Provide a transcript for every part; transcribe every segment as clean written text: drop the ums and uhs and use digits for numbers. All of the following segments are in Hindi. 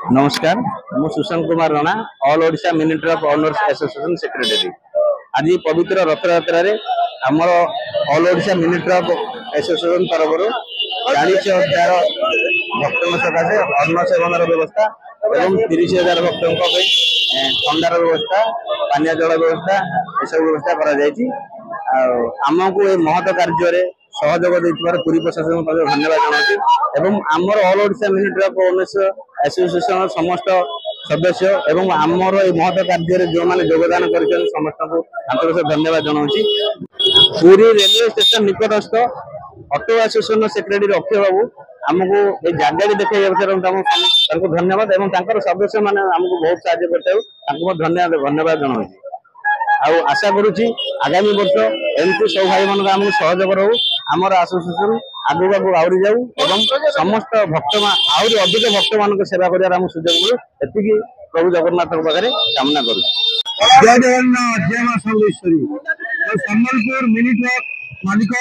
नमस्कार मु Sushant Kumar Rana all Odisha mini truck owners association secretary. आज पवित्र रथ यात्रा रे आमर all Odisha mini truck association तरफ 40,000 भक्तों सकाशे अन्न सेवन व्यवस्था एवं 30,000 भक्तों ठंडार व्यवस्था पानी जल व्यवस्था यह व्यवस्था आमको ये महत कार्य सहयोग देथिबार पुरी प्रशासन को धन्यवाद जनाऊँ। आमर all Odisha mini truck owners association समस्त सदस्य एवं आमर ये महत कार्य जो मैंने योगदान कर समस्त को आंतरिक धन्यवाद जनाऊँ। पुरी रेलवे स्टेशन निकटस्थ auto association secretary Akshay babu आमको ये जगह देखा धन्यवाद एवं सदस्य मैंने आमको बहुत साहय धन्यवाद जनाऊँ। आशा करुच्ची आगामी वर्ष एमती सब भाई मान आमको सहयोग रो आमर एसोसिएशन आगू आगू आउरी जाऊ एवं समस्त भक्त आहरी अधिक भक्त मान सेवा कर सुजोग मिलू एति प्रभु जगन्नाथ पाखे कामना करूँ। जय जगन्नाथ जय मां सर्वेश्वरी। सम्बलपुर मिनी ट्रक मालिक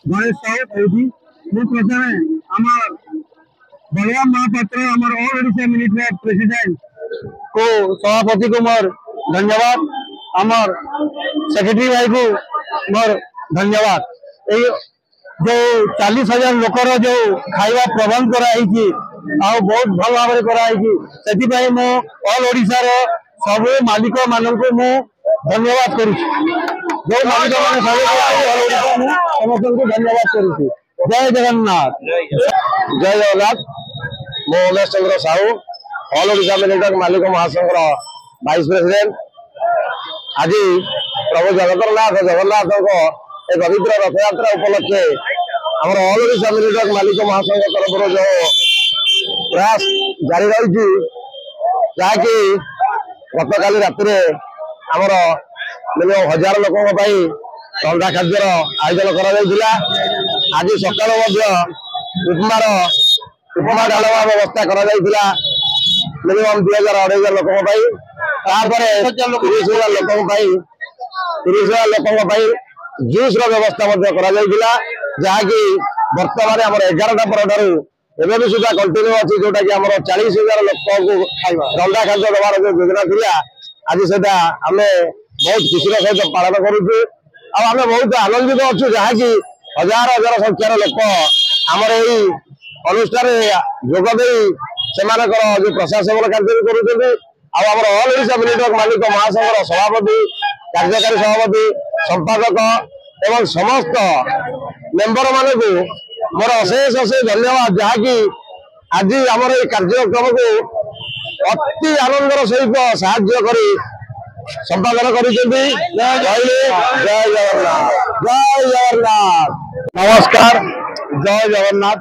गणेश साहू कहती प्रथम आमर बलराम महापात्र आमर all Odisha mini truck president को सभापति को मोर धन्यवाद। आमर सेक्रेटरी भाई को मोर धन्यवाद। जो 40,000 लोकर जो खाଇବା प्रबंध कराई बहुत भल भाव कराई मो ऑल ओडिशा रो सब मालिक मानक मु धन्यवाद करुँ। जो मालिक मैंने समस्त को धन्यवाद करुँ। जय जगन्नाथ जय जगन्नाथ। मो Umesh Chandra Sahu all Odisha mini truck मालिक महासंघ वाइस प्रेसिडेंट। आज प्रभु जगन्नाथ एक पवित्र रथ यात्रा उपलक्षे आम ऑल ओडिशा मिनी ट्रक मालिक महासंघ तरफ जो प्रयास जारी रही जहाँकि गत काली राति आमर मिनिमम 1000 लोकों रंधा खाद्यर आयोजन करा। आज सकाल उपमा डालमा व्यवस्था करा मिनिमम 2000-2500 लोकों 30,000 लोकों जूस व्यवस्था जहाँकि बर्तमान आम 11टा पर एवं भी सुधा कंटिन्यू अच्छी जोटा कि आम 40,000 लोक रंधा खाद्य देवार जो योजना थी आज से आम बहुत खुशी सहित पालन करुचु। आम बहुत आनंदित अच्छु जहाँकि हजार हजार संख्यार लोक आमर यही अनुष्ठान जोगदे से जो प्रशासन कार्य भी कर ऑल ओडिशा मिनी ट्रक मालिक महासंघर सभापति कार्यकारी सभापति संपादक एवं समस्त मेंबर मान को मोर अशेष अशेष धन्यवाद जहाँकि आज आमर ये कार्यक्रम को अति आनंदर सहित साहाय्य कर संपादन कर। जय जगन्नाथ जय जगन्नाथ। नमस्कार जय Jagannath.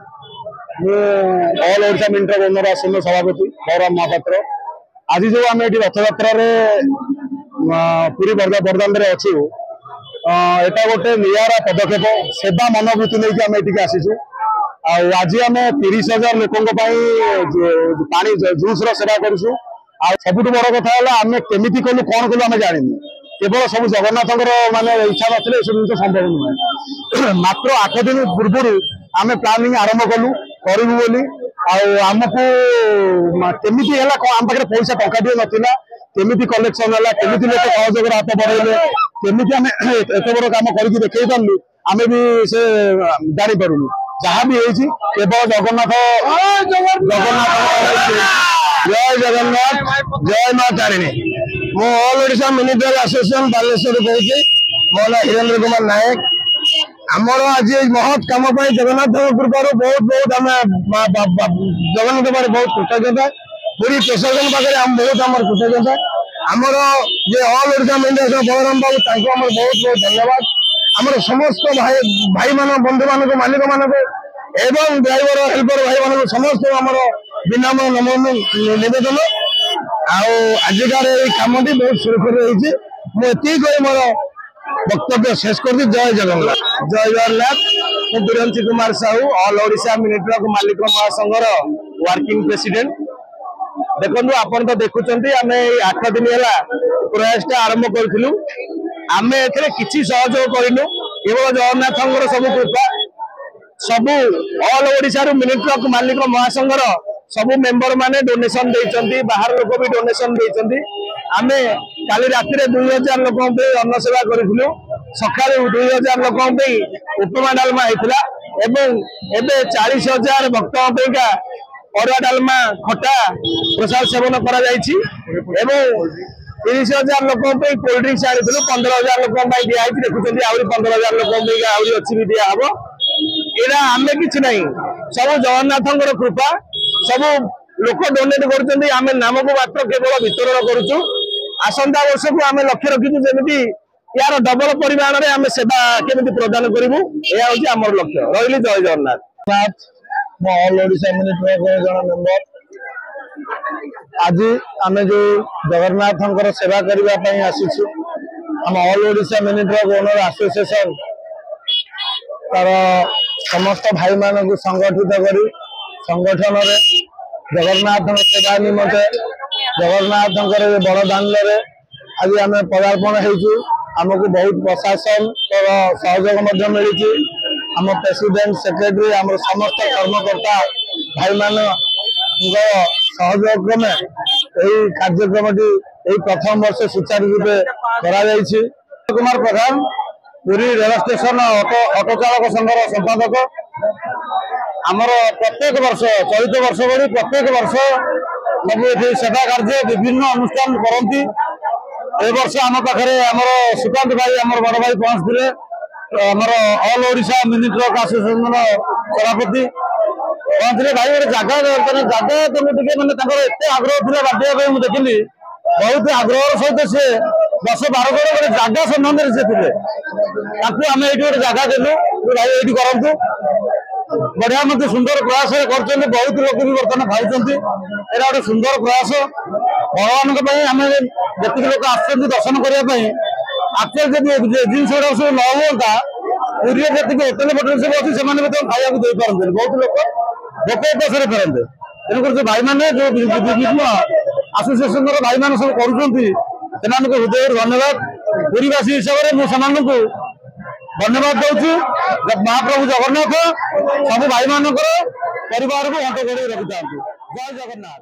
All Odisha mini truck owner association सभापति बलराम महापात्र। आज जो आम ये रथ यात्रा पूरी बरदान अच्छू एटा गोटे निरा पदक्षेप सेवा मनोवृत्ति नहीं आम ये आसीचु। आज आम 30,000 लोकों पानी जूस सेवा करूँ। सबुठ बड़ कथा आम केमी कलु कौन कलु आम जानू केवल सब जगन्नाथ माने इच्छा ना सब जिन संभव नुहे। मात्र 8 दिन पूर्व आम प्लानिंग आरंभ कलु करूँ बोली आमको केमी आम पाखे पैसा टंका नाला केमी कलेक्शन है केमी लोग सहयोग हाथ बढ़े केमी आम एत बड़ कम करके देखई पार्लु आम भी से जापर जहाँ भी केवल जगन्नाथ जय जगन्नाथ जय मां तारिणी। मु all Odisha mini truck association Baleshwar कही मो ना हिरेन्द्र कुमार नायक। आमर आज महत कम जगन्नाथ कृपार बहुत बहुत आम जगन्नाथ पाखे बहुत कृतज्ञता पूरी प्रशासन पाखे आम बहुत आम कृतज्ञता। आमर जे all Odisha mini truck Balram babu बहुत बहुत धन्यवाद। आमर समस्त भाई मान बंधु मान मालिक मान एवं ड्राइवर हेल्पर भाई मान समस्त आमर विनम्र निवेदन आजिकार कम बहुत सुरक्षित रही मोर वक्तव्य शेष कर दी। जय जगन्नाथ जय Jagannath. Duranti Kumar Sahu all Odisha mini truck मालिक महासंघर वर्किंग प्रेसिडेंट। देखो आपन तो देखुं आम 8 दिन है प्रयास आरंभ करूँ आम ए कि सहयोग करूँ केवल जगन्नाथ सब कृपा सब ऑल ओडिशा मिनी ट्रक मालिक महासंघर सबु मेंबर माने डोनेशन देइचंती बाहर लोक भी डोनेशन देइचंती आमे काली राति रे 2000 लोक पे अन्न सेवा करिथिलु सकाळु 2000 लोक पे उपमा डालमा हेतिला एवं एबे 40000 भक्त पेगा अरुआ डालमा खटा प्रसाद सेवन करा जायछि एवं 30000 लोक पे कोल्ड ड्रिंक्स आनिथिलु 15000 लोक पे दिया आइछि देखुचंती आउरी 15000 लोक पे आउरी अछि भी दिया हबो एरा आमे किछ नहीं सब जगन्नाथंकर कृपा सब लोक डोनेट करछंती आमे नामको मात्र केवल वितरण करूछु आसंता वर्ष को आमे लक्ष्य रखिछु जेमिति यार डबल परिमाण रे आमे सेवा केमिति प्रदान करिवु एया होछि हमर लक्ष्य रहिली जय जगन्नाथ मो ऑल ओडिशा मिनिट रे जण मेंबर आज आमे जो जगन्नाथंकर सेवा करबा पई आसीछु हम ऑल ओडिशा मिनिट रे ओनर एसोसिएशन तार समस्त भाई मान को संगठित करी संगठन रे जगन्नाथ सेवा निमंते जगन्नाथ बड़ दान आज आम पदार्पण हो आमको बहुत प्रशासन सहयोग मिली आम प्रेसिडेंट सेक्रेटरी आम समस्त कर्मकर्ता भाई मान सहयोग क्रमे यही कार्यक्रम प्रथम वर्ष सुचारू रूपे कर कुमार प्रधान पुरी रेल स्टेशन ऑटो चालक संघर संपादक आमर प्रत्येक वर्ष चलित वर्ष भली प्रत्येक वर्ष सब ये सेवा कार्य विभिन्न अनुष्ठान करती ए वर्ष आम पाखे आमर सुकांत भाई आमर बड़ भाई पहुंचते आमर all Odisha mini truck association सभापति पहुंचले भाई गोटे जगह जगह केमी मैंने एत आग्रह था बांटा मुझे देखिली बहुत आग्रह सहित सी 10-12 जन गोटे जगह संबंध से थे आम ये गोटे जगह देलु भाई ये करूँ बढ़िया मत सुंदर प्रयास कर बहुत लोग भी बर्तमान खाई एरा गोटे सुंदर प्रयास भगवान आम जी लोग आस दर्शन करने एक्चुअली जिन गुड़ा सब न हुआ पुरी जी होटेल फोटेल सब अच्छी से खाया दे पारते बहुत लोग भोक उपास फेरते तेणुकर जो भाई मैंने जो विभिन्न आसोसिएसन भाई मैंने सब कर हृदय धन्यवाद पुरीवासी हिसाब से मुझे धन्यवाद दूसरी महाप्रभु जगन्नाथ सब भाई मान परिवार को हंट कर रखी था जय जगन्नाथ।